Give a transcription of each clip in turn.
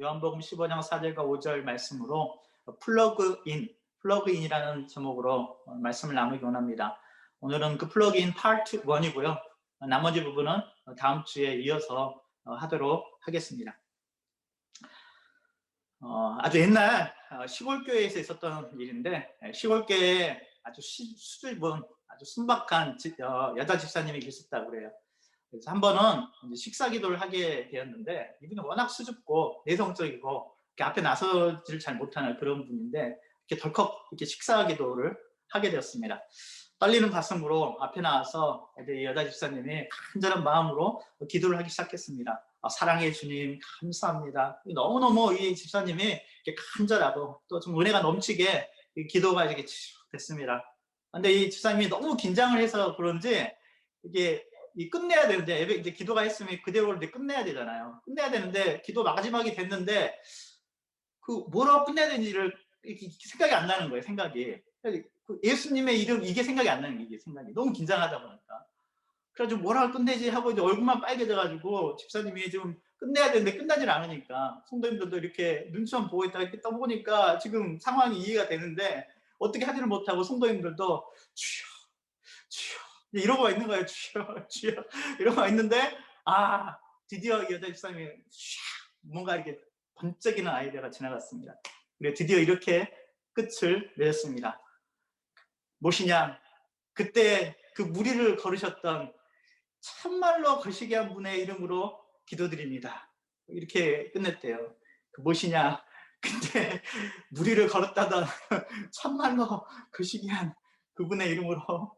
요한복음 15장 4절과 5절 말씀으로 플러그인이라는 제목으로 말씀을 나누기 원합니다. 오늘은 그 플러그인 파트 1이고요. 나머지 부분은 다음 주에 이어서 하도록 하겠습니다. 아주 옛날 시골교회에서 있었던 일인데, 시골교회에 아주 수줍은 아주 순박한 여자 집사님이 계셨다고 그래요. 그래서 한 번은 이제 식사 기도를 하게 되었는데, 이분이 워낙 수줍고 내성적이고 앞에 나서질 잘 못하는 그런 분인데, 이렇게 덜컥 이렇게 식사 기도를 하게 되었습니다. 떨리는 가슴으로 앞에 나와서 이제 여자 집사님이 간절한 마음으로 기도를 하기 시작했습니다. 사랑해 주님 감사합니다. 너무너무 이 집사님이 이렇게 간절하고 또 좀 은혜가 넘치게 기도가 이렇게 됐습니다. 근데 이 집사님이 너무 긴장을 해서 그런지 이게 끝내야 되는데, 이제 기도가 했으면 그대로 이제 끝내야 되잖아요. 끝내야 되는데 기도 마지막이 됐는데 그 뭐라고 끝내야 되는지를 생각이 안 나는 거예요. 생각이. 예수님의 이름 이게 생각이 안 나는 게 이게 생각이 너무 긴장하다 보니까. 그래가지고 뭐라고 끝내지 하고 이제 얼굴만 빨개져가지고 집사님이 좀 끝내야 되는데 끝나질 않으니까 성도님들도 이렇게 눈치만 보고 있다가 이렇게 떠보니까 지금 상황이 이해가 되는데 어떻게 하지를 못하고 성도님들도 주여 주여 이러고 있는 거예요. 주여 주여 이러고 있는데 드디어 이 여자 집사님이 뭔가 이렇게 번쩍이는 아이디어가 지나갔습니다. 그리고 드디어 이렇게 끝을 맺었습니다. 무엇이냐? 그때 그 무리를 걸으셨던 참말로 거시기한 분의 이름으로 기도드립니다. 이렇게 끝냈대요. 그 무엇이냐? 그때 무리를 걸었다던 참말로 거시기한 그분의 이름으로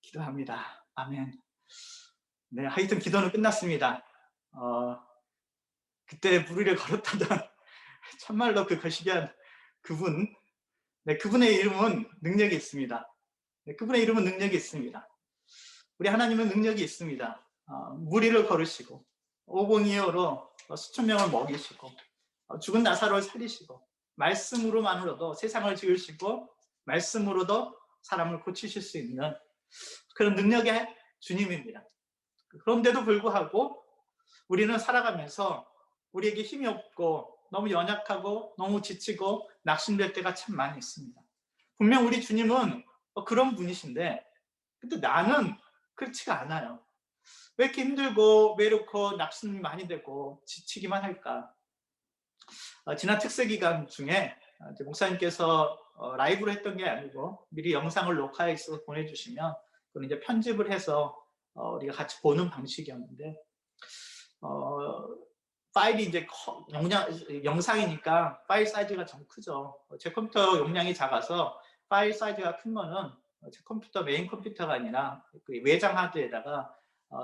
기도합니다. 아멘. 네, 하여튼 기도는 끝났습니다. 그때 무리를 걸었다던 참말로 그 거시기한 그분, 네, 그분의 이름은 능력이 있습니다. 네, 그분의 이름은 능력이 있습니다. 우리 하나님은 능력이 있습니다. 무리를 걸으시고 오봉이어로 수천 명을 먹이시고 죽은 나사로를 살리시고 말씀으로만으로도 세상을 지으시고 말씀으로도 사람을 고치실 수 있는 그런 능력의 주님입니다. 그런데도 불구하고 우리는 살아가면서 우리에게 힘이 없고 너무 연약하고 너무 지치고 낙심될 때가 참 많이 있습니다. 분명 우리 주님은 그런 분이신데 근데 나는 그렇지가 않아요. 왜 이렇게 힘들고 외롭고 낙심이 많이 되고 지치기만 할까? 지난 특세 기간 중에 목사님께서 라이브로 했던 게 아니고 미리 영상을 녹화해서 보내주시면 그걸 이제 편집을 해서 우리가 같이 보는 방식이었는데 파일이 이제 영상이니까 파일 사이즈가 좀 크죠. 제 컴퓨터 용량이 작아서 파일 사이즈가 큰 거는 제 컴퓨터 메인 컴퓨터가 아니라 그 외장 하드에다가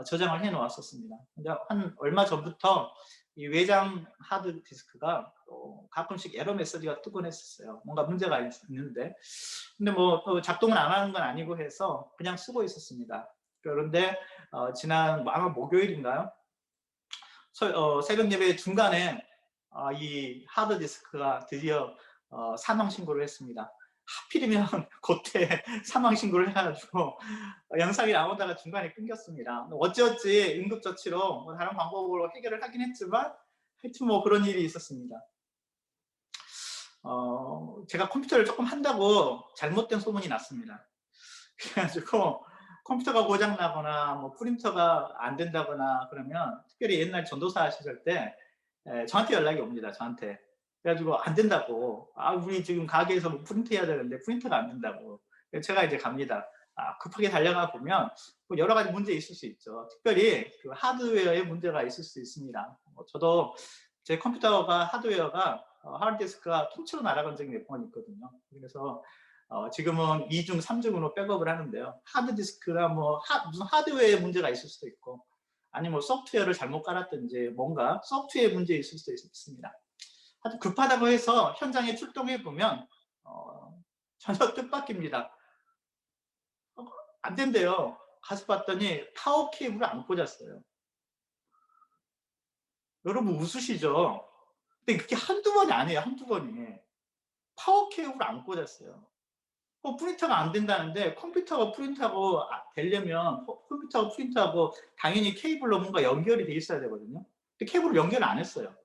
저장을 해 놓았었습니다. 근데 한 얼마 전부터 이 외장 하드 디스크가 가끔씩 에러 메시지가 뜨곤 했었어요. 뭔가 문제가 있는데. 근데 뭐 또 작동을 안 하는 건 아니고 해서 그냥 쓰고 있었습니다. 그런데 지난 아마 목요일인가요? 새벽 예배 중간에 이 하드 디스크가 드디어 사망 신고를 했습니다. 하필이면 그때 사망 신고를 해가지고 영상이 나오다가 중간에 끊겼습니다. 어찌어찌 응급처치로 뭐 다른 방법으로 해결을 하긴 했지만 하여튼 뭐 그런 일이 있었습니다. 제가 컴퓨터를 조금 한다고 잘못된 소문이 났습니다. 그래가지고 컴퓨터가 고장나거나 뭐 프린터가 안 된다거나 그러면 특별히 옛날 전도사 시절 때 저한테 연락이 옵니다. 저한테. 그래가지고 안 된다고. 우리 지금 가게에서 뭐 프린트 해야 되는데 프린터가 안 된다고. 제가 이제 갑니다. 급하게 달려가 보면 뭐 여러 가지 문제 있을 수 있죠. 특별히 그 하드웨어에 문제가 있을 수 있습니다. 저도 제 컴퓨터가 하드웨어가 하드디스크가 통째로 날아간 적이 몇 번 있거든요. 그래서 지금은 2중, 3중으로 백업을 하는데요. 하드디스크가 무슨 하드웨어에 문제가 있을 수도 있고 아니면 뭐 소프트웨어를 잘못 깔았든지 뭔가 소프트웨어에 문제 있을 수도 있습니다. 아주 급하다고 해서 현장에 출동해 보면 전혀 뜻밖입니다. 안 된대요. 가서 봤더니 파워 케이블을 안 꽂았어요. 여러분 웃으시죠? 근데 그게 한두 번이 아니에요. 한두 번이. 파워 케이블을 안 꽂았어요. 프린터가 안 된다는데 컴퓨터가 프린트하고 되려면 컴퓨터가 프린트하고 당연히 케이블로 뭔가 연결이 돼 있어야 되거든요. 근데 케이블을 연결을 안 했어요.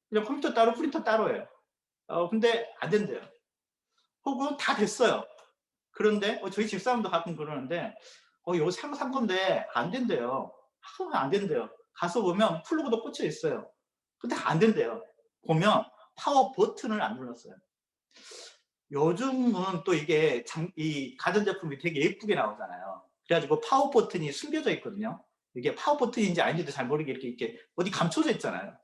그냥 컴퓨터 따로 프린터 따로예요. 근데 안 된대요. 혹은 다 됐어요. 그런데 저희 집사람도 가끔 그러는데 이거 새로 산 건데 안 된대요. 안 된대요. 가서 보면 플러그도 꽂혀 있어요. 근데 안 된대요. 보면 파워 버튼을 안 눌렀어요. 요즘은 또 이게 이 가전제품이 되게 예쁘게 나오잖아요. 그래가지고 파워 버튼이 숨겨져 있거든요. 이게 파워 버튼인지 아닌지도 잘 모르게 이렇게 어디 감춰져 있잖아요.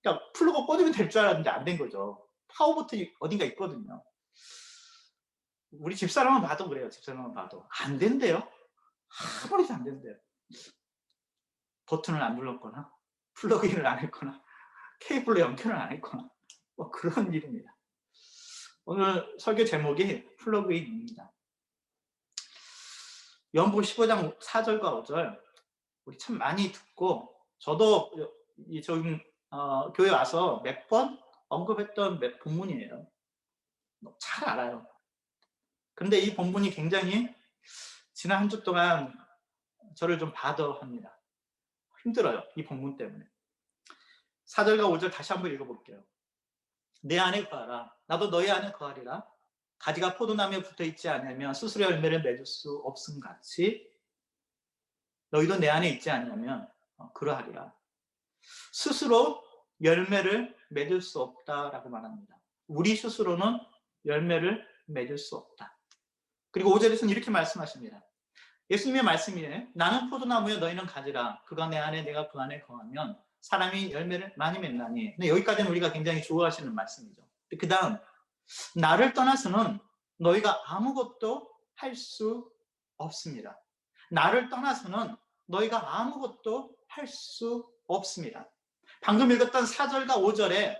그러니까 플러그 꽂으면 될 줄 알았는데 안 된 거죠. 파워 버튼이 어딘가 있거든요. 우리 집사람은 봐도 그래요. 집사람은 봐도 안 된대요. 아무리도 안 된대요. 버튼을 안 눌렀거나 플러그인을 안 했거나 케이블로 연결을 안 했거나 뭐 그런 일입니다. 오늘 설교 제목이 플러그인입니다. 요한복음 15장 4절과 5절 우리 참 많이 듣고 저도 지금 교회 와서 몇 번 언급했던 본문이에요. 잘 알아요. 그런데 이 본문이 굉장히 지난 한 주 동안 저를 좀 바더합니다. 힘들어요. 이 본문 때문에. 4절과 5절 다시 한번 읽어볼게요. 내 안에 거하라. 나도 너희 안에 거하리라. 가지가 포도나무에 붙어있지 않으면 스스로 열매를 맺을 수 없음 같이 너희도 내 안에 있지 않으면 그러하리라. 스스로 열매를 맺을 수 없다라고 말합니다. 우리 스스로는 열매를 맺을 수 없다. 그리고 5절에서는 이렇게 말씀하십니다. 예수님의 말씀이에요. 나는 포도나무여 너희는 가지라. 그가 내 안에 내가 그 안에 거하면 사람이 열매를 많이 맺나니. 근데 여기까지는 우리가 굉장히 좋아하시는 말씀이죠. 그 다음 나를 떠나서는 너희가 아무것도 할 수 없습니다. 나를 떠나서는 너희가 아무것도 할 수 없습니다. 방금 읽었던 4절과 5절에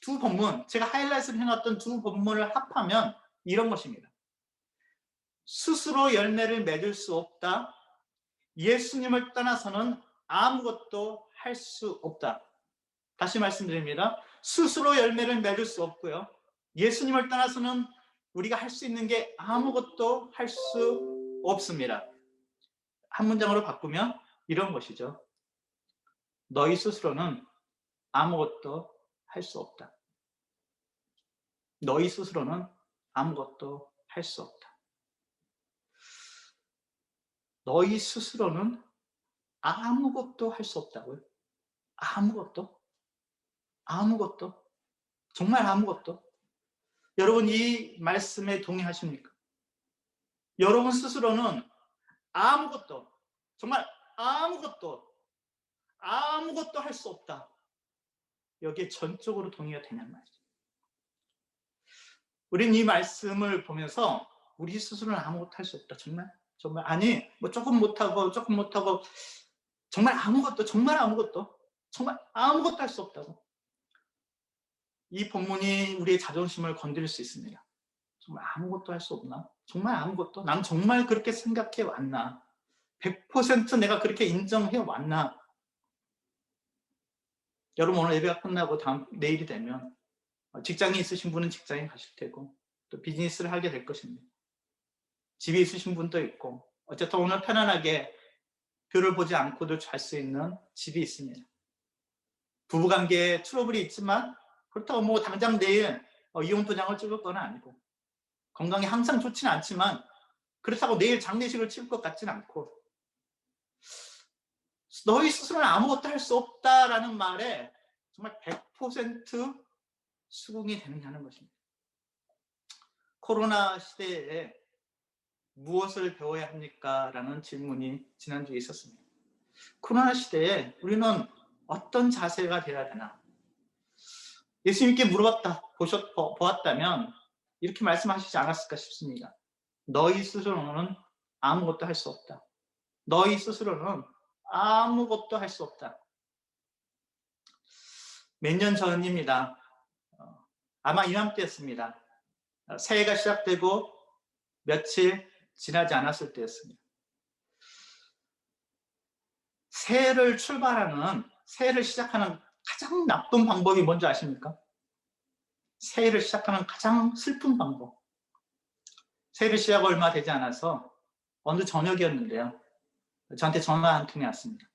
두 본문, 제가 하이라이트를 해놨던 두 본문을 합하면 이런 것입니다. 스스로 열매를 맺을 수 없다. 예수님을 떠나서는 아무것도 할 수 없다. 다시 말씀드립니다. 스스로 열매를 맺을 수 없고요. 예수님을 떠나서는 우리가 할 수 있는 게 아무것도 할 수 없습니다. 한 문장으로 바꾸면 이런 것이죠. 너희 스스로는 아무것도 할 수 없다. 너희 스스로는 아무것도 할 수 없다. 너희 스스로는 아무것도 할 수 없다고요? 아무것도? 아무것도? 정말 아무것도? 여러분 이 말씀에 동의하십니까? 여러분 스스로는 아무것도, 정말 아무것도 할 수 없다. 여기에 전적으로 동의가 되냔 말이죠. 우린 이 말씀을 보면서 우리 스스로는 아무것도 할 수 없다. 정말 아니 뭐 조금 못하고 정말 아무것도 할 수 없다고. 이 본문이 우리의 자존심을 건드릴 수 있습니다. 정말 아무것도 할 수 없나? 정말 아무것도? 난 정말 그렇게 생각해 왔나? 100% 내가 그렇게 인정해 왔나? 여러분 오늘 예배가 끝나고 내일이 되면 직장이 있으신 분은 직장에 가실 테고 또 비즈니스를 하게 될 것입니다. 집에 있으신 분도 있고 어쨌든 오늘 편안하게 별을 보지 않고도 잘 수 있는 집이 있습니다. 부부관계에 트러블이 있지만 그렇다고 뭐 당장 내일 이혼 도장을 찍을 건 아니고 건강이 항상 좋지는 않지만 그렇다고 내일 장례식을 치를 것 같지는 않고 너희 스스로는 아무것도 할 수 없다라는 말에 정말 100% 수긍이 되느냐는 것입니다. 코로나 시대에 무엇을 배워야 합니까? 라는 질문이 지난주에 있었습니다. 코로나 시대에 우리는 어떤 자세가 되어야 되나? 예수님께 보았다면 이렇게 말씀하시지 않았을까 싶습니다. 너희 스스로는 아무것도 할 수 없다. 너희 스스로는 아무것도 할 수 없다. 몇 년 전입니다. 아마 이맘때였습니다. 새해가 시작되고 며칠 지나지 않았을 때였습니다. 새해를 시작하는 가장 나쁜 방법이 뭔지 아십니까? 새해를 시작하는 가장 슬픈 방법. 새해를 시작 얼마 되지 않아서 어느 저녁이었는데요. 저한테 전화 한 통이 왔습니다.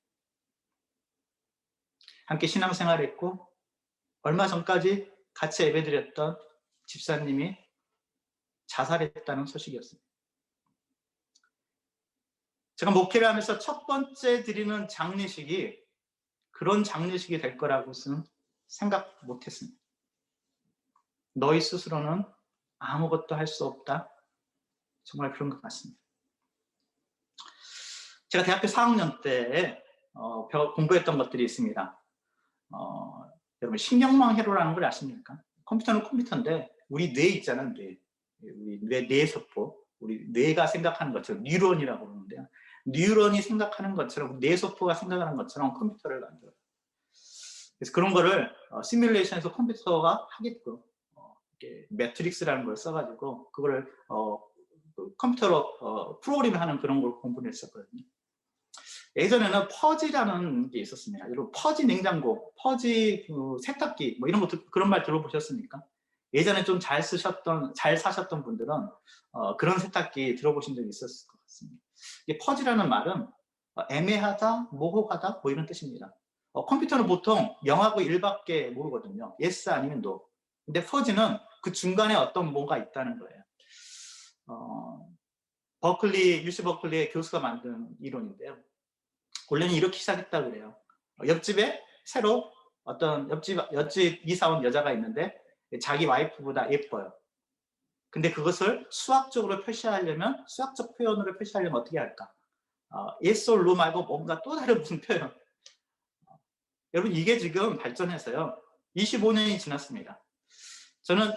함께 신앙생활을 했고 얼마 전까지 같이 예배드렸던 집사님이 자살했다는 소식이었습니다. 제가 목회를 하면서 첫 번째 드리는 장례식이 그런 장례식이 될 거라고는 생각 못했습니다. 너희 스스로는 아무것도 할 수 없다. 정말 그런 것 같습니다. 제가 대학교 4학년 때 공부했던 것들이 있습니다. 여러분 신경망 회로라는 걸 아십니까? 컴퓨터는 컴퓨터인데 우리 뇌 있잖아요. 우리 뇌세포, 우리 뇌가 생각하는 것처럼 뉴런이라고 그러는데요. 뉴런이 생각하는 것처럼 뇌세포가 생각하는 것처럼 컴퓨터를 만들어요. 그래서 그런 거를 시뮬레이션에서 컴퓨터가 하게끔 매트릭스라는 걸 써가지고 그거를 컴퓨터로 프로그램하는 그런 걸 공부를 했었거든요. 예전에는 퍼지라는 게 있었습니다. 여러분 퍼지 냉장고, 퍼지 세탁기 뭐 이런 것도 그런 말 들어보셨습니까? 예전에 좀 잘 사셨던 분들은 그런 세탁기 들어보신 적이 있었을 것 같습니다. 이 퍼지라는 말은 애매하다, 모호하다 뭐 이런 뜻입니다. 컴퓨터는 보통 0하고 1밖에 모르거든요. yes 아니면 no. 근데 퍼지는 그 중간에 어떤 뭔가 있다는 거예요. UC 버클리의 교수가 만든 이론인데요. 원래는 이렇게 시작했다고 그래요. 옆집에 새로 어떤 옆집 이사 온 여자가 있는데 자기 와이프보다 예뻐요. 근데 그것을 수학적 표현으로 표시하려면 어떻게 할까? yes or no 말고 뭔가 또 다른 무슨 표현. 여러분 이게 지금 발전해서요. 25년이 지났습니다. 저는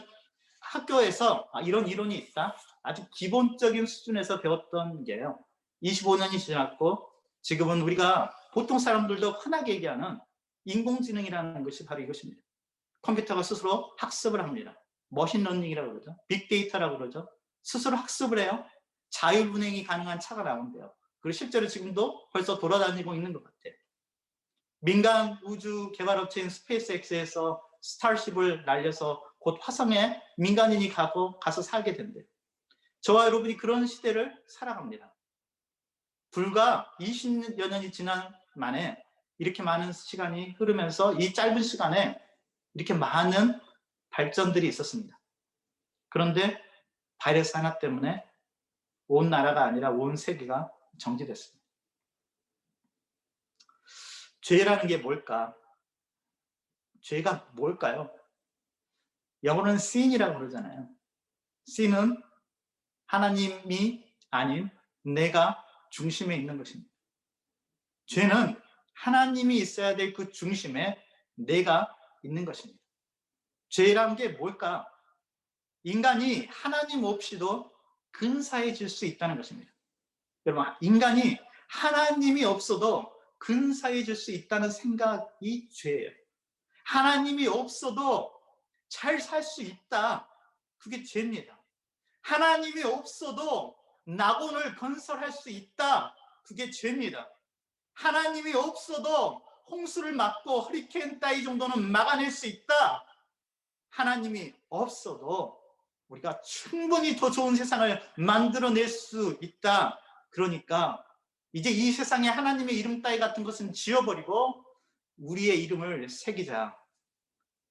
학교에서 이런 이론이 있다. 아주 기본적인 수준에서 배웠던 게요. 25년이 지났고 지금은 우리가 보통 사람들도 흔하게 얘기하는 인공지능이라는 것이 바로 이것입니다. 컴퓨터가 스스로 학습을 합니다. 머신러닝이라고 그러죠. 빅데이터라고 그러죠. 스스로 학습을 해요. 자율운행이 가능한 차가 나온대요. 그리고 실제로 지금도 벌써 돌아다니고 있는 것 같아요. 민간 우주 개발업체인 스페이스X에서 스타쉽을 날려서 곧 화성에 민간인이 가서 살게 된대요. 저와 여러분이 그런 시대를 살아갑니다. 불과 20여 년이 지난 만에 이렇게 많은 시간이 흐르면서 이 짧은 시간에 이렇게 많은 발전들이 있었습니다. 그런데 바이러스 하나 때문에 온 나라가 아니라 온 세계가 정지됐습니다. 죄라는 게 뭘까? 죄가 뭘까요? 영어로는 sin이라고 그러잖아요. sin은 하나님이 아닌 내가 중심에 있는 것입니다. 죄는 하나님이 있어야 될 그 중심에 내가 있는 것입니다. 죄란 게 뭘까? 인간이 하나님 없이도 근사해질 수 있다는 것입니다. 여러분, 인간이 하나님이 없어도 근사해질 수 있다는 생각이 죄예요. 하나님이 없어도 잘 살 수 있다. 그게 죄입니다. 하나님이 없어도 낙원을 건설할 수 있다. 그게 죄입니다. 하나님이 없어도 홍수를 막고 허리케인 따위 정도는 막아낼 수 있다. 하나님이 없어도 우리가 충분히 더 좋은 세상을 만들어낼 수 있다. 그러니까 이제 이 세상에 하나님의 이름 따위 같은 것은 지워버리고 우리의 이름을 새기자.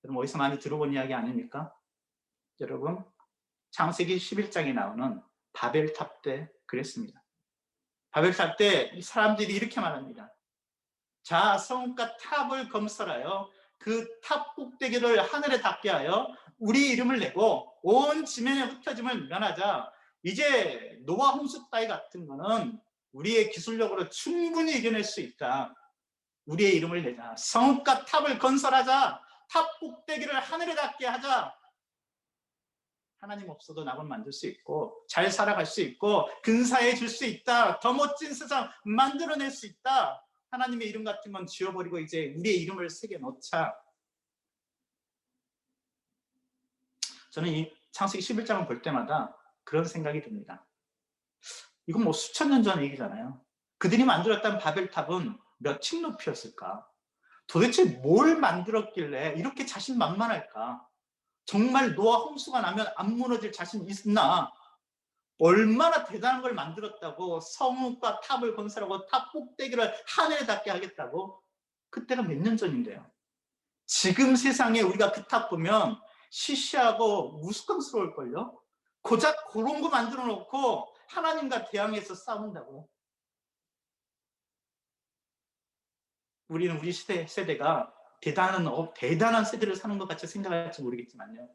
여러분 어디서 많이 들어본 이야기 아닙니까? 여러분 창세기 11장에 나오는 바벨탑 때 그랬습니다. 바벨탑 때 사람들이 이렇게 말합니다. 자, 성읍과 탑을 건설하여 그 탑 꼭대기를 하늘에 닿게 하여 우리 이름을 내고 온 지면의 흩어짐을 면하자. 이제 노아 홍수 따위 같은 거는 우리의 기술력으로 충분히 이겨낼 수 있다. 우리의 이름을 내자. 성읍과 탑을 건설하자. 탑 꼭대기를 하늘에 닿게 하자. 하나님 없어도 낙을 만들 수 있고 잘 살아갈 수 있고 근사해질 수 있다. 더 멋진 세상 만들어낼 수 있다. 하나님의 이름 같은 건 지워버리고 이제 우리의 이름을 새겨 넣자. 저는 이 창세기 11장을 볼 때마다 그런 생각이 듭니다. 이건 뭐 수천 년 전 얘기잖아요. 그들이 만들었던 바벨탑은 몇 층 높이였을까? 도대체 뭘 만들었길래 이렇게 자신만만할까? 정말 노아 홍수가 나면 안 무너질 자신 있나? 얼마나 대단한 걸 만들었다고 성읍과 탑을 건설하고 탑 꼭대기를 하늘에 닿게 하겠다고? 그때가 몇 년 전인데요. 지금 세상에 우리가 그 탑 보면 시시하고 우스꽝스러울걸요? 고작 그런 거 만들어 놓고 하나님과 대항해서 싸운다고요. 우리는 우리 세대가 대단한 세대를 사는 것 같이 생각할지 모르겠지만요.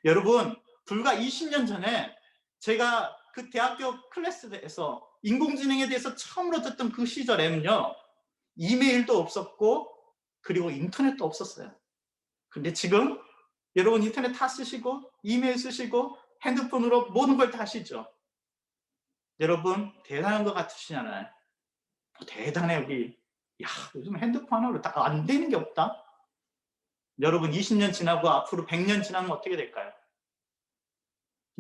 여러분, 불과 20년 전에 제가 그 대학교 클래스에서 인공지능에 대해서 처음으로 듣던 그 시절에는요, 이메일도 없었고, 그리고 인터넷도 없었어요. 근데 지금 여러분 인터넷 다 쓰시고, 이메일 쓰시고, 핸드폰으로 모든 걸 다 하시죠. 여러분, 대단한 것 같으시잖아요. 대단해, 우리. 야, 요즘 핸드폰 하나로 다 안 되는 게 없다. 여러분 20년 지나고 앞으로 100년 지나면 어떻게 될까요?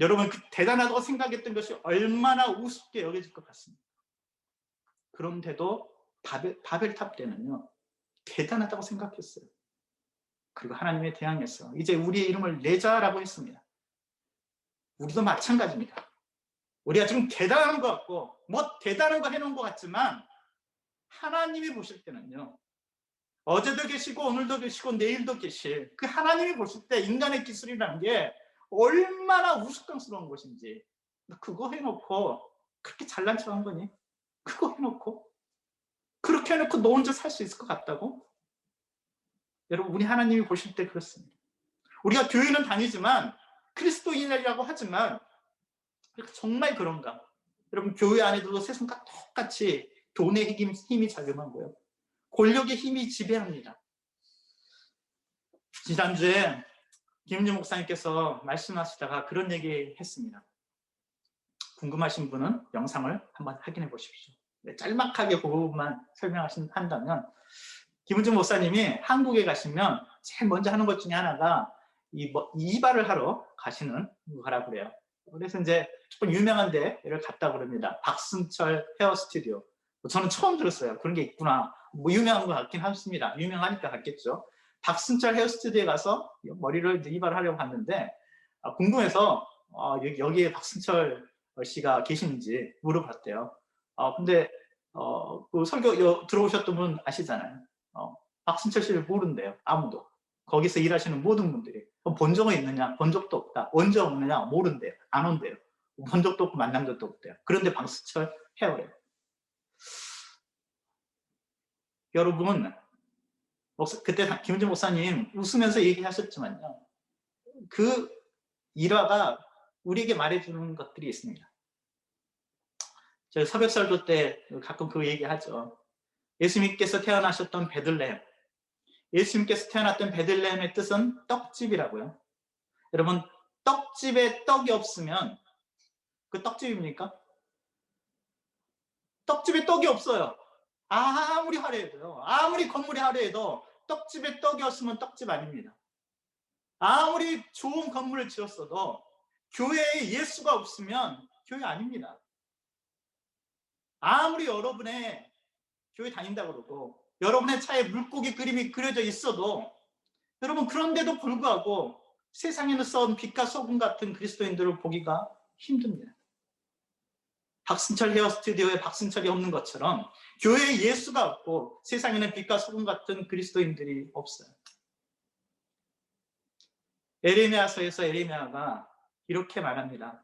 여러분 그 대단하다고 생각했던 것이 얼마나 우습게 여겨질 것 같습니다. 그런데도 바벨탑 때는요, 대단하다고 생각했어요. 그리고 하나님에 대항해서 이제 우리의 이름을 내자라고 했습니다. 우리도 마찬가지입니다. 우리가 지금 대단한 것 같고 뭐 대단한 거 해놓은 것 같지만 하나님이 보실 때는요, 어제도 계시고 오늘도 계시고 내일도 계실 그 하나님이 보실 때 인간의 기술이라는 게 얼마나 우스꽝스러운 것인지, 그거 해놓고 그렇게 잘난 척한 거니? 그거 해놓고 그렇게 해놓고 너 혼자 살 수 있을 것 같다고? 여러분, 우리 하나님이 보실 때 그렇습니다. 우리가 교회는 다니지만 그리스도인이라고 하지만 정말 그런가? 여러분, 교회 안에도 세상과 똑같이 돈의 힘이 작용하고요, 권력의 힘이 지배합니다. 지난주에 김은주 목사님께서 말씀하시다가 그런 얘기 했습니다. 궁금하신 분은 영상을 한번 확인해 보십시오. 네, 짤막하게 그 부분만 설명한다면, 김은주 목사님이 한국에 가시면 제일 먼저 하는 것 중에 하나가 이발을 하러 가시는 거라고 그래요. 그래서 이제 조금 유명한 데를 갔다 그럽니다. 박승철 헤어 스튜디오. 저는 처음 들었어요. 그런 게 있구나. 뭐 유명한 것 같긴 합니다. 유명하니까 갔겠죠. 박승철 헤어 스튜디오에 가서 머리를 이발을 하려고 갔는데, 궁금해서 여기에 박승철 씨가 계시는지 물어봤대요. 근데 그 설교 들어오셨던 분 아시잖아요. 박승철 씨를 모른대요. 아무도. 거기서 일하시는 모든 분들이. 본 적은 있느냐? 본 적도 없다. 언제 오느냐? 모른대요. 안 온대요. 본 적도 없고 만난 적도 없대요. 그런데 박승철 헤어래요. 여러분, 그때 김은주 목사님 웃으면서 얘기하셨지만요, 그 일화가 우리에게 말해주는 것들이 있습니다. 저희 새벽설교 때 가끔 그 얘기하죠. 예수님께서 태어나셨던 베들레헴, 예수님께서 태어났던 베들레헴의 뜻은 떡집이라고요. 여러분, 떡집에 떡이 없으면 그 떡집입니까? 떡집에 떡이 없어요. 아무리 화려해도요, 아무리 건물이 화려해도 떡집에 떡이 없으면 떡집 아닙니다. 아무리 좋은 건물을 지었어도 교회에 예수가 없으면 교회 아닙니다. 아무리 여러분의 교회 다닌다고 그러고 여러분의 차에 물고기 그림이 그려져 있어도, 여러분, 그런데도 불구하고 세상에는 썩은 빛과 소금 같은 그리스도인들을 보기가 힘듭니다. 박승철 헤어 스튜디오에 박승철이 없는 것처럼 교회에 예수가 없고 세상에는 빛과 소금 같은 그리스도인들이 없어요. 에레미야서에서 에레미야가 이렇게 말합니다.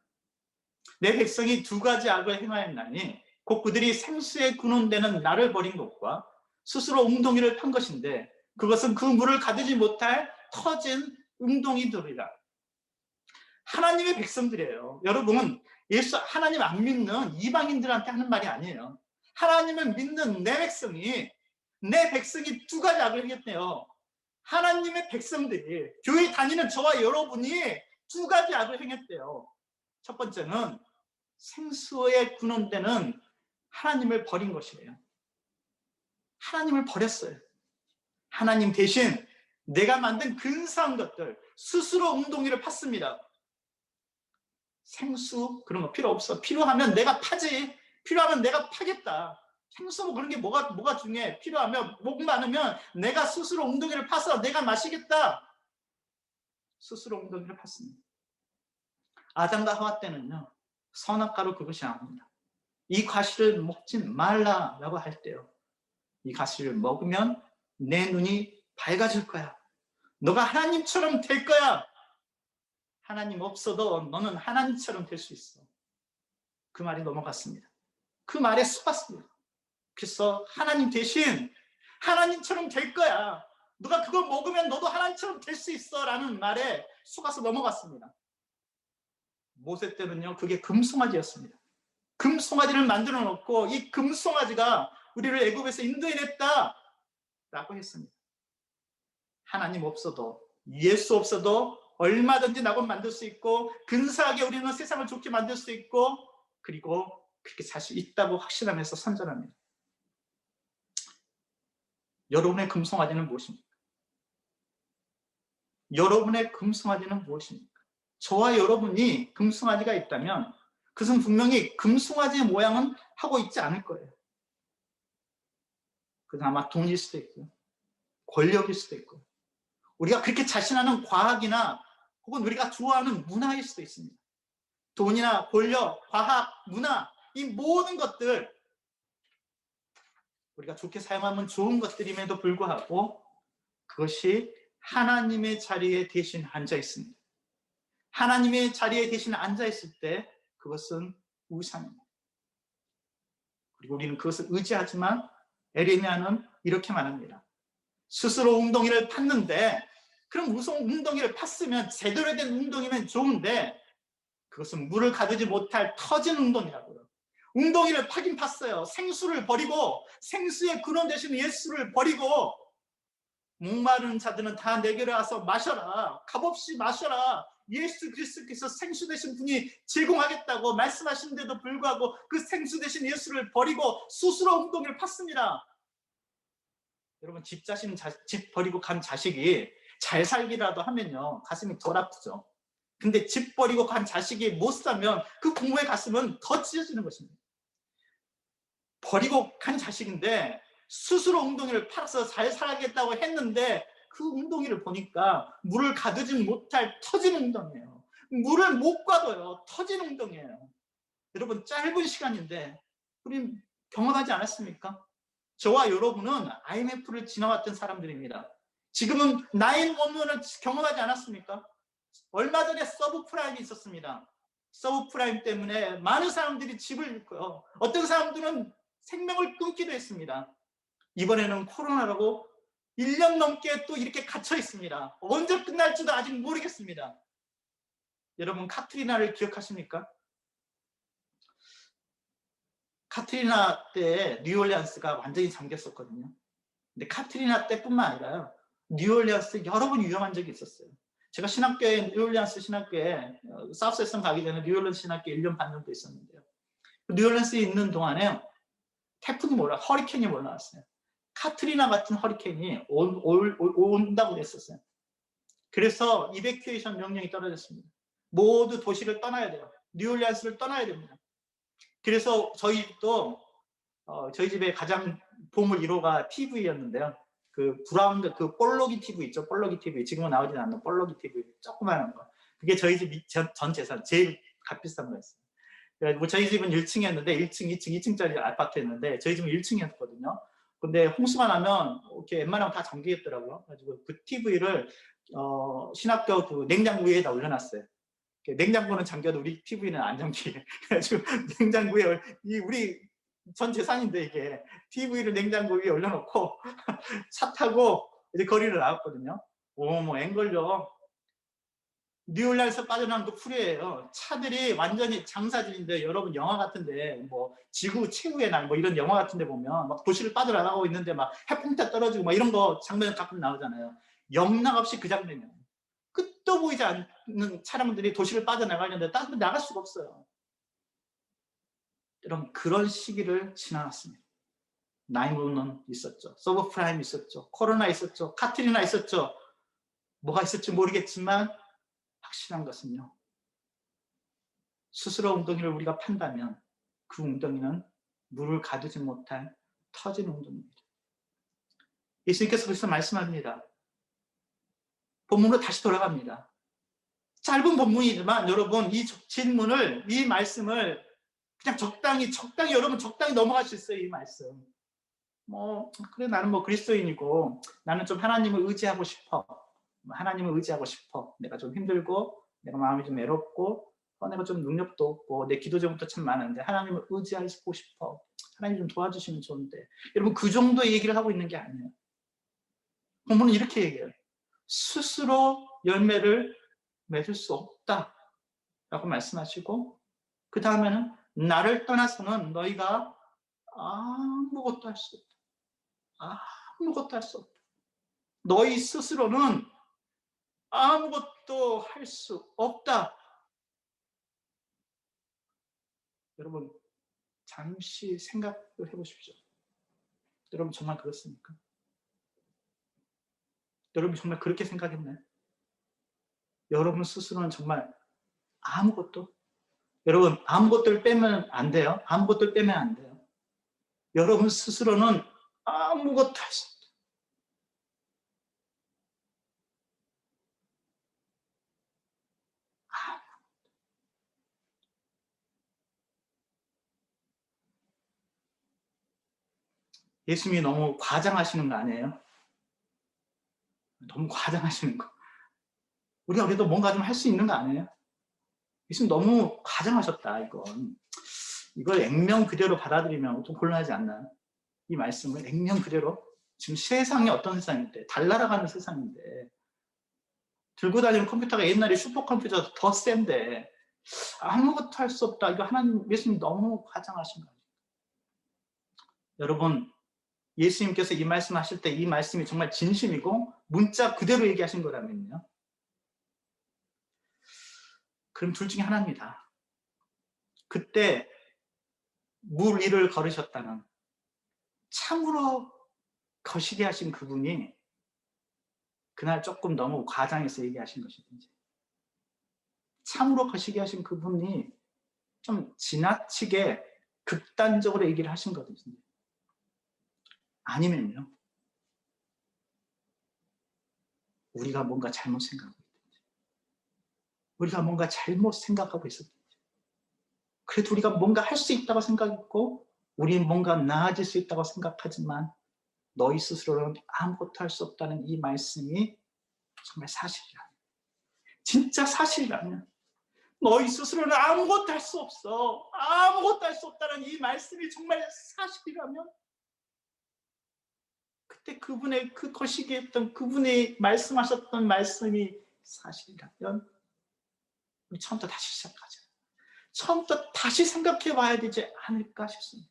내 백성이 두 가지 악을 행하였나니 곧 그들이 생수에 근원되는 나를 버린 것과 스스로 웅덩이를 판 것인데 그것은 그 물을 가두지 못할 터진 웅덩이들이라. 하나님의 백성들이에요. 여러분, 예수 하나님 안 믿는 이방인들한테 하는 말이 아니에요. 하나님을 믿는 내 백성이 두 가지 악을 행했대요. 하나님의 백성들이, 교회 다니는 저와 여러분이 두 가지 악을 행했대요. 첫 번째는 생수에 근원되는 하나님을 버린 것이래요. 하나님을 버렸어요. 하나님 대신 내가 만든 근사한 것들, 스스로 웅덩이를 팠습니다. 생수 그런 거 필요 없어. 필요하면 내가 파지. 필요하면 내가 파겠다. 생수 뭐 그런 게 뭐가 중요해. 필요하면 목 많으면 내가 스스로 웅덩이를 파서 내가 마시겠다. 스스로 웅덩이를 팠습니다. 아담과 하와 때는요, 선악과로 그것이 아닙니다. 이 과실을 먹지 말라라고 할 때요, 이 과실을 먹으면 내 눈이 밝아질 거야. 너가 하나님처럼 될 거야. 하나님 없어도 너는 하나님처럼 될 수 있어. 그 말이 넘어갔습니다. 그 말에 속았습니다. 그래서 하나님 대신 하나님처럼 될 거야. 너가 그거 먹으면 너도 하나님처럼 될 수 있어 라는 말에 속아서 넘어갔습니다. 모세 때는요, 그게 금송아지였습니다. 금송아지를 만들어 놓고 이 금송아지가 우리를 애굽에서 인도해냈다 라고 했습니다. 하나님 없어도, 예수 없어도 얼마든지 낙원 만들 수 있고 근사하게 우리는 세상을 좋게 만들 수 있고 그리고 그렇게 살 수 있다고 확신하면서 선전합니다. 여러분의 금송아지는 무엇입니까? 여러분의 금송아지는 무엇입니까? 저와 여러분이 금송아지가 있다면 그것은 분명히 금송아지의 모양은 하고 있지 않을 거예요. 그건 아마 돈일 수도 있고요. 권력일 수도 있고요. 우리가 그렇게 자신하는 과학이나 혹은 우리가 좋아하는 문화일 수도 있습니다. 돈이나 권력, 과학, 문화, 이 모든 것들 우리가 좋게 사용하면 좋은 것들임에도 불구하고 그것이 하나님의 자리에 대신 앉아 있습니다. 하나님의 자리에 대신 앉아 있을 때 그것은 우상입니다. 그리고 우리는 그것을 의지하지만 에레미야는 이렇게 말합니다. 스스로 웅덩이를 팠는데 그럼 웅덩이를 팠으면 제대로 된 웅덩이면 좋은데 그것은 물을 가두지 못할 터진 웅덩이라고요. 웅덩이를 파긴 팠어요. 생수를 버리고 생수의 근원 되신 예수를 버리고 목마른 자들은 다 내게로 와서 마셔라. 값없이 마셔라. 예수 그리스도께서 생수 되신 분이 제공하겠다고 말씀하시는데도 불구하고 그 생수 되신 예수를 버리고 스스로 웅덩이를 팠습니다. 여러분 집 버리고 간 자식이 잘 살기라도 하면요 가슴이 덜 아프죠. 근데 집 버리고 간 자식이 못 살면 그 부모의 가슴은 더 찢어지는 것입니다. 버리고 간 자식인데 스스로 웅덩이를 팔아서 잘 살겠다고 했는데 그 웅덩이를 보니까 물을 가두지 못할 터진 웅덩이에요. 물을 못 가둬요. 터진 웅덩이에요. 여러분 짧은 시간인데 우리 경험하지 않았습니까? 저와 여러분은 IMF를 지나왔던 사람들입니다. 지금은 911을 경험하지 않았습니까? 얼마 전에 서브프라임이 있었습니다. 서브프라임 때문에 많은 사람들이 집을 잃고요. 어떤 사람들은 생명을 끊기도 했습니다. 이번에는 코로나라고 1년 넘게 또 이렇게 갇혀 있습니다. 언제 끝날지도 아직 모르겠습니다. 여러분 카트리나를 기억하십니까? 카트리나 때 뉴올리언스가 완전히 잠겼었거든요. 근데 카트리나 때뿐만 아니라 뉴올리언스 여러 번 위험한 적이 있었어요. 제가 신학교에 뉴올리언스 신학교에 사우스웨스턴 가기 전에 뉴올리언스 신학교에 1년 반 정도 있었는데요. 뉴올리언스에 있는 동안에 태풍이 허리케인이 올라왔어요. 카트리나 같은 허리케인이 온다고 했었어요. 그래서 이베큐에이션 명령이 떨어졌습니다. 모두 도시를 떠나야 돼요. 뉴올리언스를 떠나야 됩니다. 그래서 저희 집도 저희 집의 가장 보물 1호가 TV였는데요. 그 브라운 그 볼로기 TV 있죠. 볼로기 TV 지금은 나오지 않는 볼로기 TV 조그마한 거. 그게 저희 집 전 재산 제일 값비싼 거였어요. 그래가지고 저희 집은 1층이었는데 1층, 2층, 2층짜리 아파트였는데 저희 집은 1층이었거든요. 근데 홍수가 나면 이렇게 웬만하면 다 잠기겠더라고요. 그래가지고 그 TV를 신학교 그 냉장고 위에다 올려놨어요. 냉장고는 잠겨도 우리 TV는 안 잠기게. 그래가지고 냉장고에 우리 전 재산인데 이게 TV를 냉장고 위에 올려놓고 차 타고 이제 거리를 나왔거든요. 뭐 앵걸려. 뉴올리언스에서 빠져나온 그 풀이에요. 차들이 완전히 장사진인데 여러분 영화 같은데 뭐 지구 최후의 날 뭐 이런 영화 같은데 보면 막 도시를 빠져나가고 있는데 막 해풍타 떨어지고 막 이런 거 장면 가끔 나오잖아요. 영락없이 그 장면이에요. 끝도 보이지 않는 차량들이 도시를 빠져나가려는데 다른 데 나갈 수가 없어요. 여러분 그런 시기를 지나갔습니다. 911 있었죠. 서브프라임 있었죠. 코로나 있었죠. 카트리나 있었죠. 뭐가 있을지 모르겠지만 확실한 것은요. 스스로 웅덩이를 우리가 판다면 그 웅덩이는 물을 가두지 못할 터진 웅덩이입니다. 예수님께서 그래서 말씀합니다. 본문으로 다시 돌아갑니다. 짧은 본문이지만 여러분 이 질문을 이 말씀을 그냥 적당히 여러분 적당히 넘어갈 수 있어요. 이 말씀. 그래 나는 뭐 그리스도인이고 나는 좀 하나님을 의지하고 싶어. 하나님을 의지하고 싶어. 내가 좀 힘들고 내가 마음이 좀 외롭고 내가 좀 능력도 없고 내 기도 제목도 참 많은데 하나님을 의지하고 싶어. 하나님 좀 도와주시면 좋은데. 여러분 그 정도의 얘기를 하고 있는 게 아니에요. 본문은 이렇게 얘기해요. 스스로 열매를 맺을 수 없다 라고 말씀하시고 그 다음에는 나를 떠나서는 너희가 아무것도 할 수 없다. 아무것도 할 수 없다. 너희 스스로는 아무것도 할 수 없다. 여러분 잠시 생각을 해보십시오. 여러분 정말 그렇습니까? 여러분 정말 그렇게 생각했나요? 여러분 스스로는 정말 아무것도? 여러분 아무것도를 빼면 안 돼요. 아무것도를 빼면 안 돼요. 여러분 스스로는 아무것도 할 수 없다. 예수님이 너무 과장하시는 거 아니에요? 너무 과장하시는 거. 우리가 그래도 뭔가 좀 할 수 있는 거 아니에요? 예수님 너무 과장하셨다, 이건. 이걸 액면 그대로 받아들이면 좀 곤란하지 않나요? 이 말씀을 액면 그대로. 지금 세상이 어떤 세상인데, 달나라가는 세상인데, 들고 다니는 컴퓨터가 옛날에 슈퍼컴퓨터 더 센데, 아무것도 할 수 없다. 이거 하나님, 예수님 너무 과장하신 거예요. 여러분, 예수님께서 이 말씀 하실 때 이 말씀이 정말 진심이고, 문자 그대로 얘기하신 거라면요. 그럼 둘 중에 하나입니다. 그때 물 위를 걸으셨다는 참으로 거시기 하신 그분이 그날 조금 너무 과장해서 얘기하신 것이든지 참으로 거시기 하신 그분이 좀 지나치게 극단적으로 얘기를 하신 거든지 아니면요 우리가 뭔가 잘못 생각하고 있든지 우리가 뭔가 잘못 생각하고 있었든지 그래도 우리가 뭔가 할 수 있다고 생각했고 우리 뭔가 나아질 수 있다고 생각하지만 너희 스스로는 아무것도 할 수 없다는 이 말씀이 정말 사실이라면 진짜 사실이라면 너희 스스로는 아무것도 할 수 없어 아무것도 할 수 없다는 이 말씀이 정말 사실이라면 그때 그분의 그 거시기 했던 그분이 말씀하셨던 말씀이 사실이라면 우리 처음부터 다시 시작하자. 처음부터 다시 생각해 봐야 되지 않을까 싶습니다.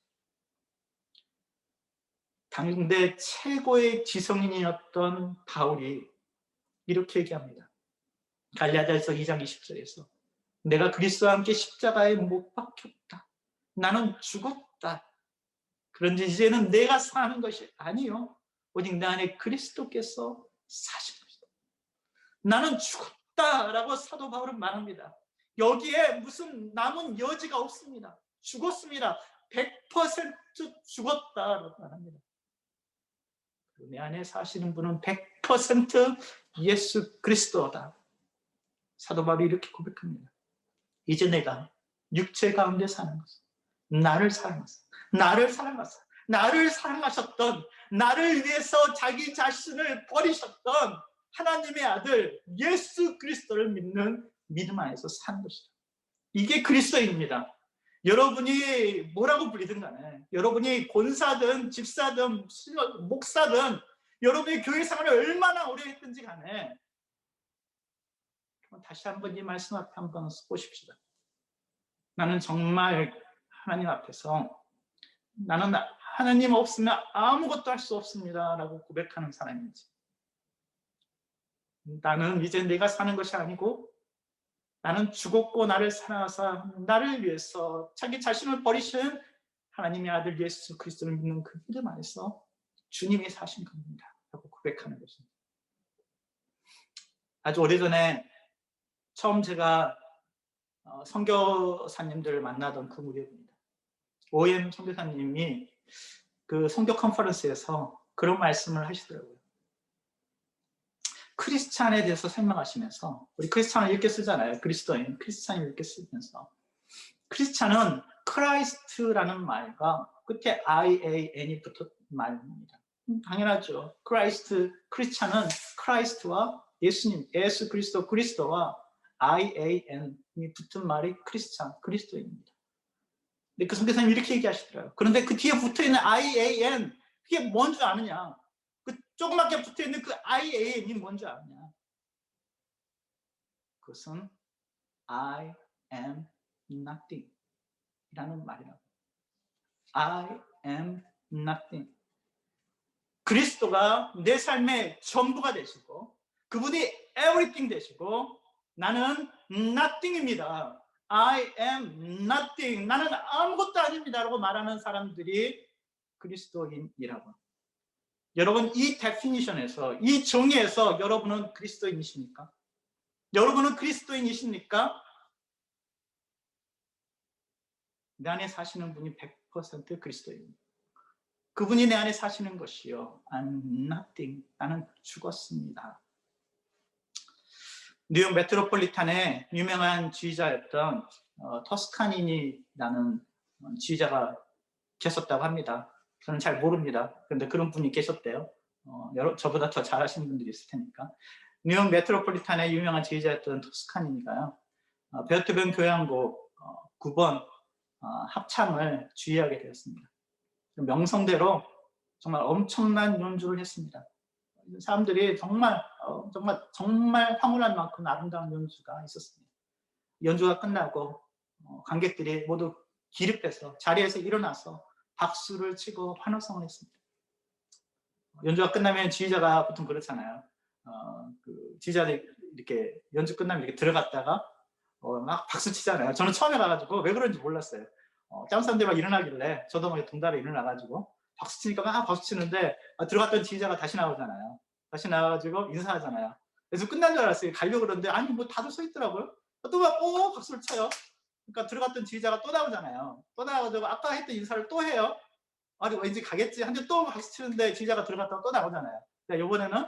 당대 최고의 지성인이었던 바울이 이렇게 얘기합니다. 갈라디아서 2장 20절에서 내가 그리스도와 함께 십자가에 못 박혔다. 나는 죽었다. 그런지 이제는 내가 사는 것이 아니요 오직 내 안에 그리스도께서 사신 것이다. 나는 죽었다라고 사도 바울은 말합니다. 여기에 무슨 남은 여지가 없습니다. 죽었습니다. 100% 죽었다라고 말합니다. 내 안에 사시는 분은 100% 예수 그리스도다. 사도 바울이 이렇게 고백합니다. 이제 내가 육체 가운데 사는 것은 나를 사랑하사 나를 사랑하셨던 나를 위해서 자기 자신을 버리셨던 하나님의 아들 예수 그리스도를 믿는 믿음 안에서 사는 것이다. 이게 그리스도인입니다. 여러분이 뭐라고 불리든 간에 여러분이 권사든 집사든 목사든 여러분의 교회 생활을 얼마나 오래 했든지 간에 다시 한번 이 말씀 앞에 한번 보십시다. 나는 정말 하나님 앞에서 나는 하나님 없으면 아무것도 할 수 없습니다 라고 고백하는 사람인지 나는 이제 내가 사는 것이 아니고 나는 죽었고 나를 사랑하사 나를 위해서 자기 자신을 버리신 하나님의 아들 예수 그리스도를 믿는 그 믿음 안에서 주님이 사신 겁니다 라고 고백하는 것입니다. 아주 오래전에 처음 제가 선교사님들을 만나던 그 무렵입니다. OM 선교사님이 그 선교 컨퍼런스에서 그런 말씀을 하시더라고요. 크리스찬에 대해서 설명하시면서 우리 크리스찬을 이렇게 쓰잖아요. 그리스도인, 크리스찬을 이렇게 쓰면서 크리스찬은 크라이스트라는 말과 끝에 IAN이 붙은 말입니다. 당연하죠. 크리스찬은 크라이스트와 예수님, 예수 그리스도, 그리스도와 IAN이 붙은 말이 크리스찬, 그리스도입니다. 근데 그 선교사님 이렇게 얘기하시더라고요. 그런데 그 뒤에 붙어있는 IAN, 그게 뭔 줄 아느냐? 그 조그맣게 붙어있는 그 IAN이 뭔 줄 아느냐? 그것은 I am nothing 이라는 말이라고. I am nothing. 그리스도가 내 삶의 전부가 되시고 그분이 everything 되시고 나는 nothing입니다. I am nothing. 나는 아무것도 아닙니다. 라고 말하는 사람들이 그리스도인이라고. 여러분 이 데피니션에서 이 정의에서 여러분은 그리스도인이십니까? 여러분은 그리스도인이십니까? 내 안에 사시는 분이 100% 그리스도입니다. 그분이 내 안에 사시는 것이요. I'm nothing. 나는 죽었습니다. 뉴욕 메트로폴리탄의 유명한 지휘자였던 터스카니니라는 지휘자가 계셨다고 합니다. 저는 잘 모릅니다. 그런데 그런 분이 계셨대요. 저보다 더 잘하시는 분들이 있을 테니까. 뉴욕 메트로폴리탄의 유명한 지휘자였던 터스카니니가요. 베토벤 교향곡 9번 합창을 지휘하게 되었습니다. 명성대로 정말 엄청난 연주를 했습니다. 사람들이 정말 황홀할 만큼 아름다운 연주가 있었습니다. 연주가 끝나고 관객들이 모두 기립해서 자리에서 일어나서 박수를 치고 환호성을 했습니다. 연주가 끝나면 지휘자가 보통 그렇잖아요. 그 지휘자들이 이렇게 연주 끝나면 이렇게 들어갔다가 막 박수 치잖아요. 저는 처음에 가가지고 왜 그런지 몰랐어요. 다른 사람들이 막 일어나길래 저도 막 동달아 일어나가지고 박수 치니까 막 박수 치는데 들어갔던 지휘자가 다시 나오잖아요. 다시 나와가지고 인사하잖아요. 그래서 끝난 줄 알았어요. 가려고 그러는데 아니 뭐 다들 서 있더라고요. 또 막 박수를 쳐요. 그러니까 들어갔던 지휘자가 또 나오잖아요. 또 나와가지고 아까 했던 인사를 또 해요. 아니 왠지 가겠지 한데 또 박수 치는데 지휘자가 들어갔다가 또 나오잖아요. 그러니까 이번에는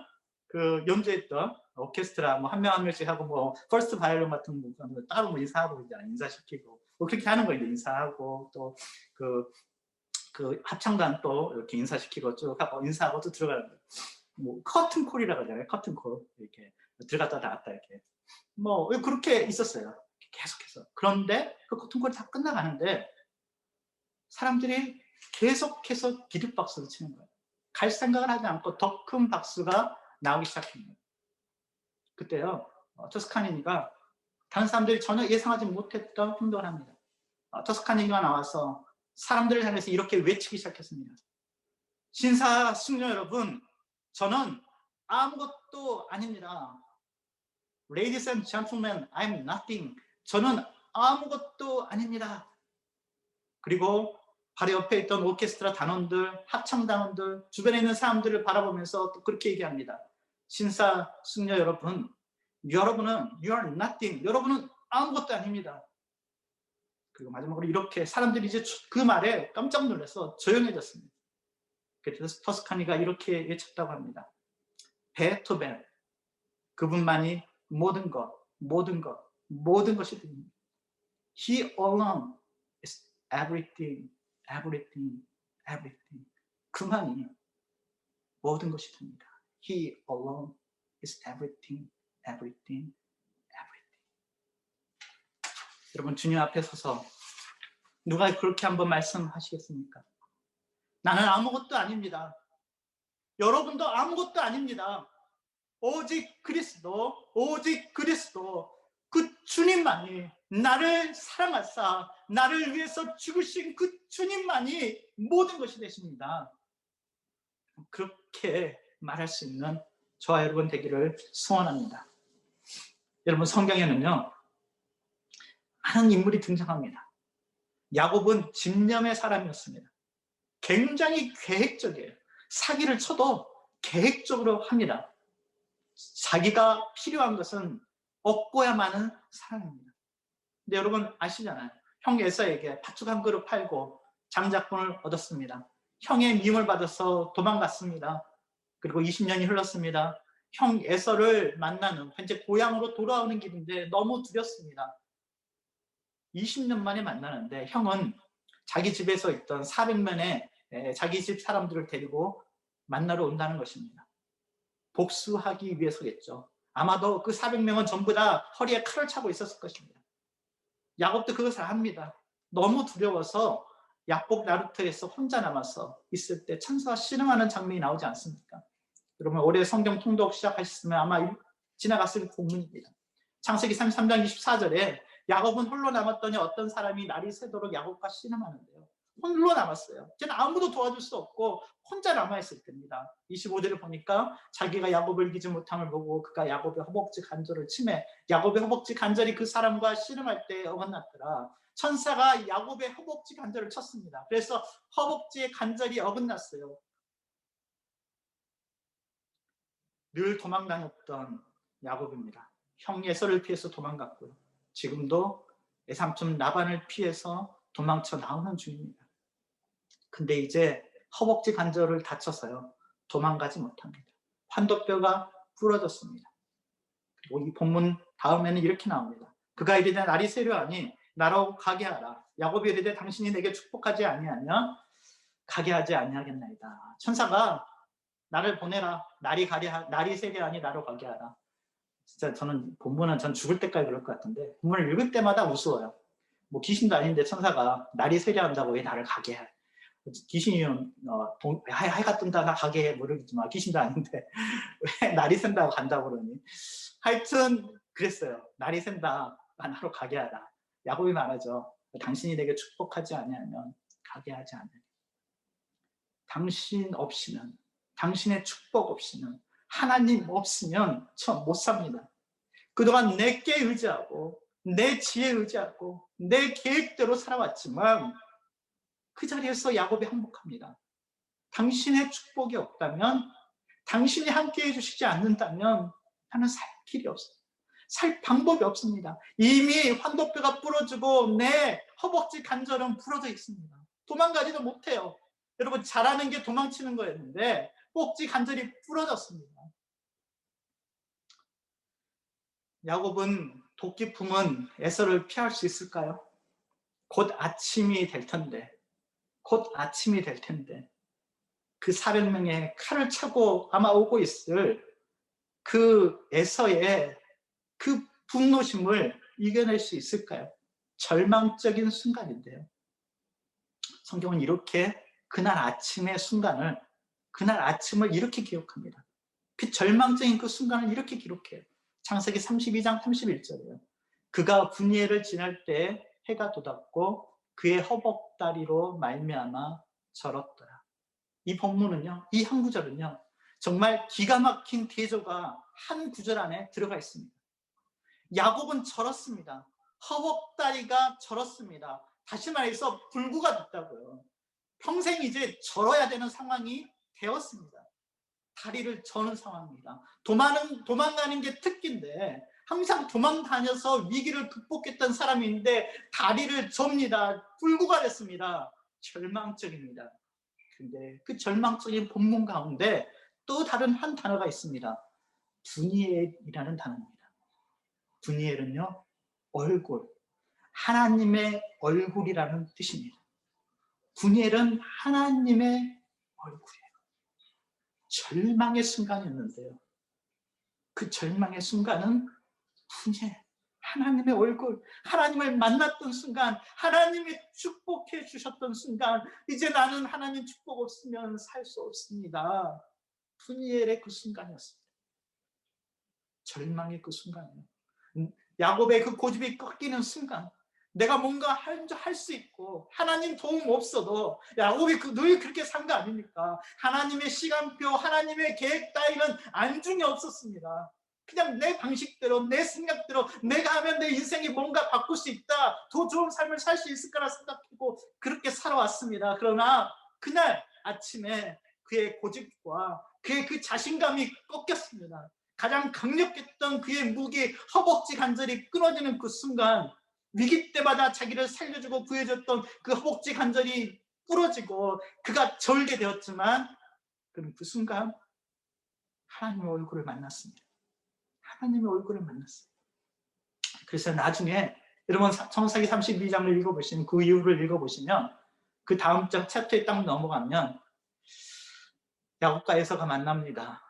그 연주했던 오케스트라 뭐 한 명 한 명씩 하고 뭐 퍼스트 바이올린 같은 거 따로 뭐 인사하고 이제 인사시키고 뭐 그렇게 하는 거예요. 인사하고 또 그 합창단 또 이렇게 인사시키고 쭉 하고 인사하고 또 들어가는 거예요. 뭐 커튼콜이라고 하잖아요. 커튼콜 이렇게 들어갔다 나왔다 이렇게 뭐 그렇게 있었어요. 계속해서. 그런데 그 커튼콜이 다 끝나가는데 사람들이 계속해서 기립박수를 치는 거예요. 갈 생각을 하지 않고 더 큰 박수가 나오기 시작한 거예요. 그때요 토스카니니가 다른 사람들이 전혀 예상하지 못했던 행동을 합니다. 토스카니니가 나와서 사람들을 향해서 이렇게 외치기 시작했습니다. 신사 숙녀 여러분, 저는 아무것도 아닙니다. Ladies and gentlemen, I'm nothing. 저는 아무것도 아닙니다. 그리고 바로 옆에 있던 오케스트라 단원들, 합창 단원들, 주변에 있는 사람들을 바라보면서 또 그렇게 얘기합니다. 신사 숙녀 여러분, 여러분은 you are nothing. 여러분은 아무것도 아닙니다. 그리고 마지막으로 이렇게 사람들이 이제 그 말에 깜짝 놀라서 조용해졌습니다. 그래서 터스카니가 이렇게 외쳤다고 합니다. 베토벤, 그분만이 모든 것이 됩니다. He alone is everything, everything, everything. 그만이 모든 것이 됩니다. He alone is everything, everything, everything. 여러분 주님 앞에 서서 누가 그렇게 한번 말씀하시겠습니까? 나는 아무것도 아닙니다. 여러분도 아무것도 아닙니다. 오직 그리스도, 오직 그리스도, 그 주님만이 나를 사랑하사 나를 위해서 죽으신 그 주님만이 모든 것이 되십니다. 그렇게 말할 수 있는 저와 여러분 되기를 소원합니다. 여러분 성경에는요 많은 인물이 등장합니다. 야곱은 집념의 사람이었습니다. 굉장히 계획적이에요. 사기를 쳐도 계획적으로 합니다. 자기가 필요한 것은 얻고야 마는 사람입니다. 근데 여러분 아시잖아요. 형 에서에게 팥죽 한 그릇 팔고 장자권을 얻었습니다. 형의 미움을 받아서 도망갔습니다. 그리고 20년이 흘렀습니다. 형 에서를 만나는 이제 고향으로 돌아오는 길인데 너무 두렵습니다. 20년 만에 만나는데 형은 자기 집에서 있던 400명의 자기 집 사람들을 데리고 만나러 온다는 것입니다. 복수하기 위해서겠죠. 아마도 그 400명은 전부 다 허리에 칼을 차고 있었을 것입니다. 야곱도 그것을 압니다. 너무 두려워서 야복 나루터에서 혼자 남아서 있을 때 천사가 씨름하는 장면이 나오지 않습니까? 그러면 올해 성경 통독 시작하셨으면 아마 지나갔을 본문입니다. 창세기 33장 24절에 야곱은 홀로 남았더니 어떤 사람이 날이 새도록 야곱과 씨름하는데요. 홀로 남았어요. 이제는 아무도 도와줄 수 없고 혼자 남아있을 때입니다. 25절을 보니까 자기가 야곱을 이기지 못함을 보고 그가 야곱의 허벅지 관절을 치매 야곱의 허벅지 관절이 그 사람과 씨름할 때 어긋났더라. 천사가 야곱의 허벅지 관절을 쳤습니다. 그래서 허벅지의 관절이 어긋났어요. 늘 도망다녔던 야곱입니다. 형 에서를 피해서 도망갔고요. 지금도 외삼촌 라반을 피해서 도망쳐 나오는 중입니다. 근데 이제 허벅지 관절을 다쳐서요. 도망가지 못합니다. 환도뼈가 부러졌습니다. 그리고 이 본문 다음에는 이렇게 나옵니다. 그가 이르되 날이 새려하니 나로 가게 하라. 야곱이 이르되 당신이 내게 축복하지 아니하면 가게 하지 아니하겠나이다. 천사가 나를 보내라. 날이 새려하니 나로 가게 하라. 진짜 저는 본문은 전 죽을 때까지 그럴 것 같은데 본문을 읽을 때마다 우스워요. 뭐 귀신도 아닌데 천사가 날이 새려한다고 왜 나를 가게 해? 귀신이 해가 뜬다 나 가게 해 모르겠지만 귀신도 아닌데 왜 날이 샌다고 간다고 그러니 하여튼 그랬어요. 날이 샌다 나로 가게 하라. 야곱이 말하죠. 당신이 내게 축복하지 아니하면 가게 하지 않으리. 당신 없이는 당신의 축복 없이는 하나님 없으면 전 못 삽니다. 그동안 내게 의지하고 내 지혜에 의지하고 내 계획대로 살아왔지만 그 자리에서 야곱이 항복합니다. 당신의 축복이 없다면 당신이 함께해 주시지 않는다면 나는 살 길이 없어요. 살 방법이 없습니다. 이미 환도뼈가 부러지고 내 허벅지 관절은 부러져 있습니다. 도망가지도 못해요. 여러분 잘하는 게 도망치는 거였는데 허벅지 관절이 부러졌습니다. 야곱은 도끼 품은 에서를 피할 수 있을까요? 곧 아침이 될 텐데 그 400명의 칼을 차고 아마 오고 있을 그 에서의 그 분노심을 이겨낼 수 있을까요? 절망적인 순간인데요. 성경은 이렇게 그날 아침의 순간을 그날 아침을 이렇게 기록합니다. 그 절망적인 그 순간을 이렇게 기록해요. 창세기 32장 31절이에요. 그가 분예를 지날 때 해가 돋았고 그의 허벅다리로 말미암아 절었더라. 이 본문은요, 이 한 구절은요, 정말 기가 막힌 대조가 한 구절 안에 들어가 있습니다. 야곱은 절었습니다. 허벅다리가 절었습니다. 다시 말해서 불구가 됐다고요. 평생 이제 절어야 되는 상황이 되었습니다. 다리를 저는 상황입니다. 도망가는 게 특기인데 항상 도망다녀서 위기를 극복했던 사람인데 다리를 접니다. 불구가 됐습니다. 절망적입니다. 근데 그 절망적인 본문 가운데 또 다른 한 단어가 있습니다. 분이엘이라는 단어입니다. 분이엘은요, 얼굴, 하나님의 얼굴이라는 뜻입니다. 분이엘은 하나님의 얼굴이에요. 절망의 순간이었는데요. 그 절망의 순간은 분이엘, 하나님의 얼굴, 하나님을 만났던 순간, 하나님이 축복해 주셨던 순간, 이제 나는 하나님 축복 없으면 살 수 없습니다. 분이엘의 그 순간이었습니다. 절망의 그 순간이에요. 야곱의 그 고집이 꺾이는 순간, 내가 뭔가 할 수 있고 하나님 도움 없어도 야곱이 늘 그렇게 산 거 아닙니까? 하나님의 시간표, 하나님의 계획 따위는 안중에 없었습니다. 그냥 내 방식대로, 내 생각대로 내가 하면 내 인생이 뭔가 바꿀 수 있다, 더 좋은 삶을 살 수 있을 거라 생각하고 그렇게 살아왔습니다. 그러나 그날 아침에 그의 고집과 그의 그 자신감이 꺾였습니다. 가장 강력했던 그의 무기, 허벅지 관절이 끊어지는 그 순간, 위기 때마다 자기를 살려주고 구해줬던 그 허벅지 관절이 부러지고 그가 절게 되었지만, 그럼 그 순간 하나님의 얼굴을 만났습니다. 하나님의 얼굴을 만났어요. 그래서 나중에 여러분 창세기 32장을 읽어보시면, 그 이후를 읽어보시면 그 다음 장 챕터에 딱 넘어가면 야곱과 에서가 만납니다.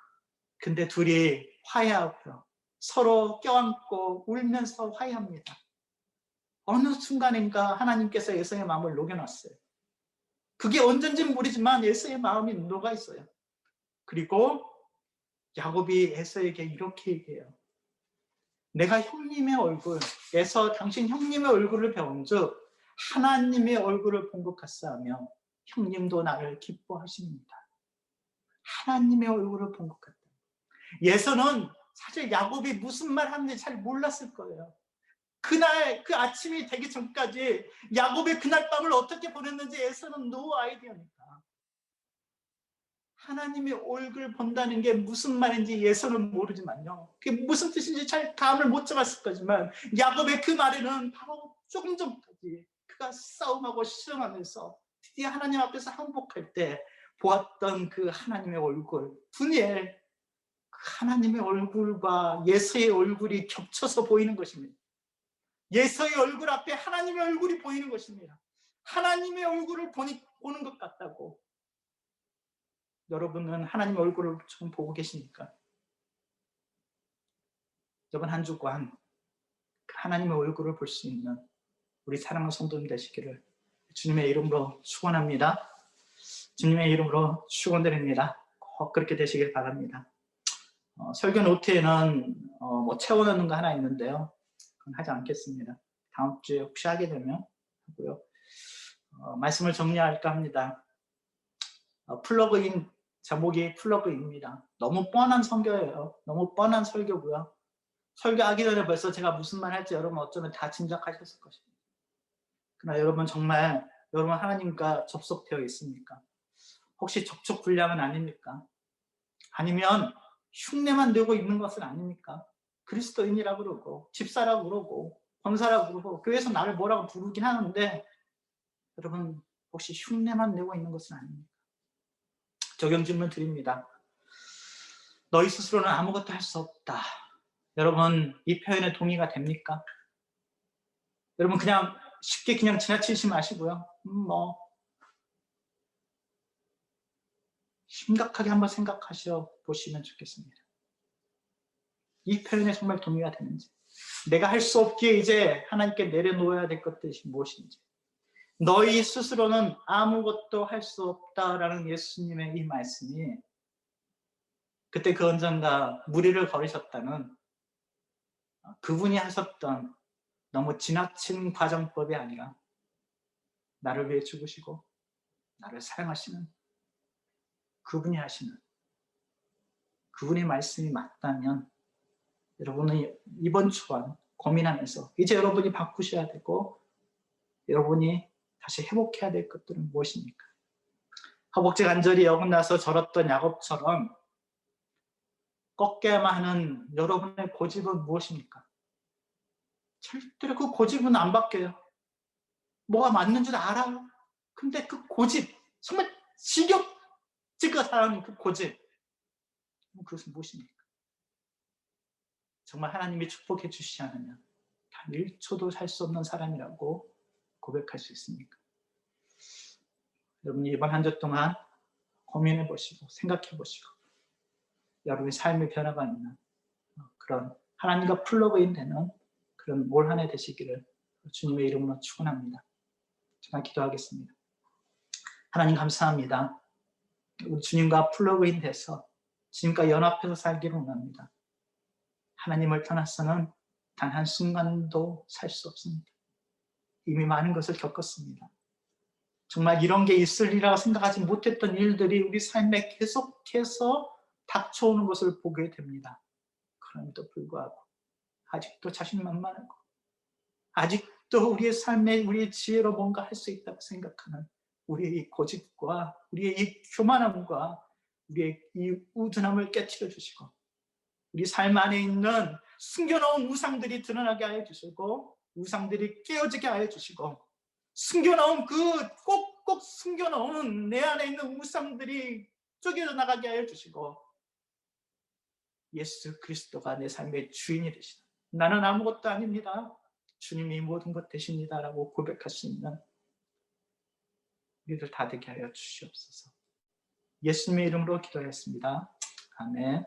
근데 둘이 화해하고요. 서로 껴안고 울면서 화해합니다. 어느 순간인가 하나님께서 에서의 마음을 녹여놨어요. 그게 언젠지는 모르지만 에서의 마음이 녹아 있어요. 그리고 야곱이 에서에게 이렇게 얘기해요. 내가 형님의 얼굴, 에서 당신 형님의 얼굴을 배운즉 하나님의 얼굴을 본 것 같사하며 형님도 나를 기뻐하십니다. 하나님의 얼굴을 본 것 같다. 에서는 사실 야곱이 무슨 말 하는지 잘 몰랐을 거예요. 그날 그 아침이 되기 전까지 야곱의 그날 밤을 어떻게 보냈는지 에서는 노 아이디어니까. 하나님의 얼굴 본다는 게 무슨 말인지 에서는 모르지만요. 그게 무슨 뜻인지 잘 감을 못 잡았을 거지만 야곱의 그 말에는 바로 조금 전까지 그가 싸움하고 실험하면서 드디어 하나님 앞에서 항복할 때 보았던 그 하나님의 얼굴, 분이엘, 그 하나님의 얼굴과 예서의 얼굴이 겹쳐서 보이는 것입니다. 예서의 얼굴 앞에 하나님의 얼굴이 보이는 것입니다. 하나님의 얼굴을 보는 것 같다고. 여러분은 하나님의 얼굴을 좀 보고 계십니까? 이번 한 주간 하나님의 얼굴을 볼 수 있는 우리 사랑하는 성도님 되시기를 주님의 이름으로 축원합니다. 주님의 이름으로 축원드립니다. 꼭 그렇게 되시길 바랍니다. 설교 노트에는 뭐 채워넣는 거 하나 있는데요. 그건 하지 않겠습니다. 다음 주에 혹시 하게 되면 하고요. 말씀을 정리할까 합니다. 플러그인 제목이 플러그인입니다. 너무 뻔한 설교예요. 너무 뻔한 설교고요. 설교하기 전에 벌써 제가 무슨 말 할지 여러분 어쩌면 다 짐작하셨을 것입니다. 그러나 여러분 정말 여러분 하나님과 접속되어 있습니까? 혹시 접촉 불량은 아닙니까? 아니면 흉내만 내고 있는 것은 아닙니까? 그리스도인이라고 그러고 집사라고 그러고 권사라고 그러고 교회에서 나를 뭐라고 부르긴 하는데 여러분 혹시 흉내만 내고 있는 것은 아닙니까? 적용 질문 드립니다. 너희 스스로는 아무것도 할 수 없다. 여러분 이 표현에 동의가 됩니까? 여러분 그냥 쉽게 그냥 지나치지 마시고요. 심각하게 한번 생각하셔 보시면 좋겠습니다. 이 표현에 정말 동의가 되는지, 내가 할 수 없기에 이제 하나님께 내려놓아야 될 것들이 무엇인지, 너희 스스로는 아무것도 할 수 없다라는 예수님의 이 말씀이 그때 그 언젠가 무리를 걸으셨다는 그분이 하셨던 너무 지나친 과정법이 아니라 나를 위해 죽으시고 나를 사랑하시는 그분이 하시는 그분의 말씀이 맞다면 여러분은 이번 주간 고민하면서 이제 여러분이 바꾸셔야 되고 여러분이 다시 회복해야 될 것들은 무엇입니까? 허벅지 관절이 어긋나서 절었던 야곱처럼 꺾여야만 하는 여러분의 고집은 무엇입니까? 절대로 그 고집은 안 바뀌어요. 뭐가 맞는 줄 알아요. 근데 그 고집, 정말 지겹지가 않은 그 고집, 그것은 무엇입니까? 정말 하나님이 축복해 주시지 않으면 단 1초도 살 수 없는 사람이라고 고백할 수 있습니까? 여러분이 이번 한 주 동안 고민해 보시고 생각해 보시고 여러분의 삶의 변화가 있는 그런 하나님과 플러그인 되는 그런 올 한 해 되시기를 주님의 이름으로 축원합니다. 정말 기도하겠습니다. 하나님 감사합니다. 우리 주님과 플러그인 돼서 주님과 연합해서 살기를 원합니다. 하나님을 떠나서는 단 한순간도 살 수 없습니다. 이미 많은 것을 겪었습니다. 정말 이런 게 있으리라고 생각하지 못했던 일들이 우리 삶에 계속해서 닥쳐오는 것을 보게 됩니다. 그럼에도 불구하고 아직도 자신만만하고 아직도 우리의 삶에 우리의 지혜로 뭔가 할 수 있다고 생각하는 우리의 이 고집과 우리의 이 교만함과 우리의 이 우둔함을 깨트려 주시고 우리 삶 안에 있는 숨겨놓은 우상들이 드러나게 하여 주시고 우상들이 깨어지게 하여 주시고 숨겨놓은 꼭꼭 숨겨놓은 내 안에 있는 우상들이 쪼개져 나가게 하여 주시고 예수 그리스도가 내 삶의 주인이 되시다. 나는 아무것도 아닙니다. 주님이 모든 것 되십니다라고 고백할 수 있는 우리들 다 되게 하여 주시옵소서. 예수님의 이름으로 기도했습니다. 아멘.